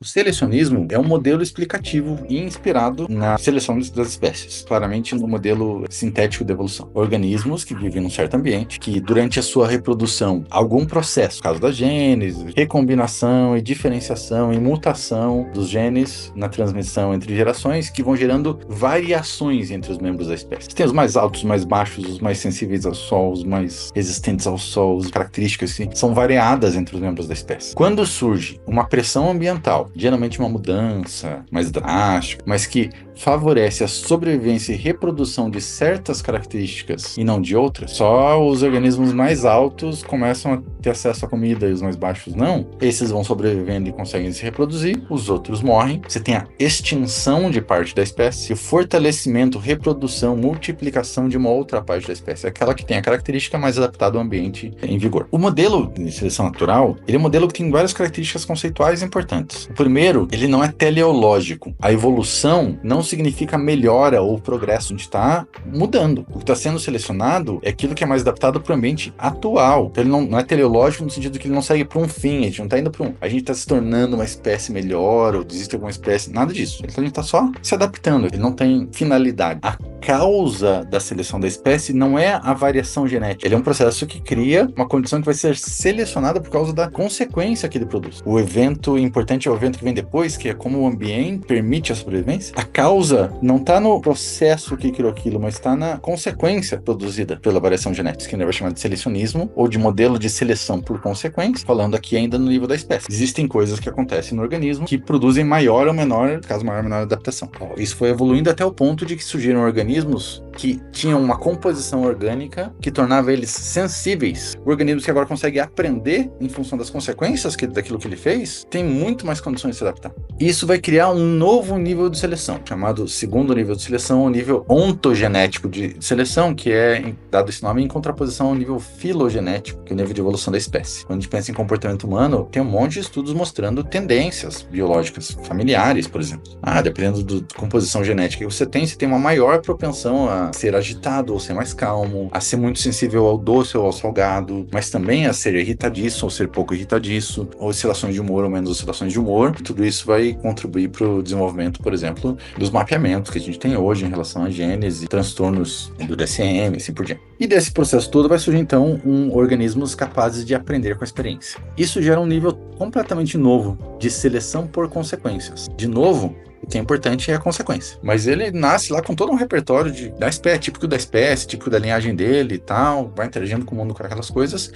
O selecionismo é um modelo explicativo e inspirado na seleção das espécies, claramente no modelo sintético de evolução. Organismos que vivem num certo ambiente, que durante a sua reprodução, algum processo, no caso da gênese, recombinação e diferenciação e mutação dos genes na transmissão entre gerações, que vão gerando variações entre os membros da espécie. Tem os mais altos, os mais baixos, os mais sensíveis ao sol, os mais resistentes ao sol, as características que são variadas entre os membros da espécie. Quando surge uma pressão ambiental, geralmente uma mudança mais drástica, mas que favorece a sobrevivência e reprodução de certas características e não de outras, só os organismos mais altos começam a ter acesso à comida e os mais baixos não. Esses vão sobrevivendo e conseguem se reproduzir, os outros morrem. Você tem a extinção de parte da espécie e o fortalecimento, reprodução, multiplicação de uma outra parte da espécie, aquela que tem a característica mais adaptada ao ambiente em vigor. O modelo de seleção natural, ele é um modelo que tem várias características conceituais importantes. O primeiro, ele não é teleológico. A evolução não significa melhora ou progresso, a gente está mudando. O que está sendo selecionado é aquilo que é mais adaptado para o ambiente atual. Então ele não é teleológico no sentido que ele não segue para um fim, a gente não está indo para a gente está se tornando uma espécie melhor, ou existe alguma espécie, nada disso. Então a gente está só se adaptando, ele não tem finalidade. A causa da seleção da espécie não é a variação genética, ele é um processo que cria uma condição que vai ser selecionada por causa da consequência que ele produz. O evento importante é o evento que vem depois, que é como o ambiente permite a sobrevivência. A causa não está no processo que criou aquilo, mas está na consequência produzida pela variação genética, que a gente vai chamar de selecionismo, ou de modelo de seleção por consequência, falando aqui ainda no nível da espécie. Existem coisas que acontecem no organismo que produzem maior ou menor, caso maior ou menor adaptação. Isso foi evoluindo até o ponto de que surgiram organismos que tinham uma composição orgânica que tornava eles sensíveis. Organismos que agora conseguem aprender em função das consequências daquilo que ele fez, tem muito mais condições de se adaptar. Isso vai criar um novo nível de seleção, chamado segundo nível de seleção, o nível ontogenético de seleção, que é dado esse nome em contraposição ao nível filogenético, que é o nível de evolução da espécie. Quando a gente pensa em comportamento humano, tem um monte de estudos mostrando tendências biológicas familiares, por exemplo. Dependendo da composição genética que você tem uma maior propensão a ser agitado ou ser mais calmo, a ser muito sensível ao doce ou ao salgado, mas também a ser irritadiço ou ser pouco irritadiço, ou oscilações de humor ou menos oscilações de humor. Tudo isso vai contribuir para o desenvolvimento, por exemplo, dos mapeamentos que a gente tem hoje em relação à gênese, transtornos do DSM, assim por diante. E desse processo todo vai surgir, então, organismos capazes de aprender com a experiência. Isso gera um nível completamente novo de seleção por consequências. De novo, o que é importante é a consequência. Mas ele nasce lá com todo um repertório da espécie, típico da linhagem dele e tal, vai interagindo com o mundo com aquelas coisas,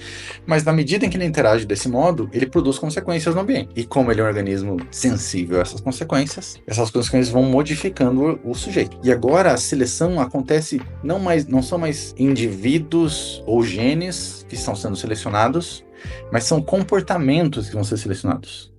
mas na medida em que ele interage desse modo, ele produz consequências no ambiente. E como ele é um organismo sensível a essas consequências vão modificando o sujeito. E agora a seleção acontece não são mais indivíduos ou genes que estão sendo selecionados, mas são comportamentos que vão ser selecionados.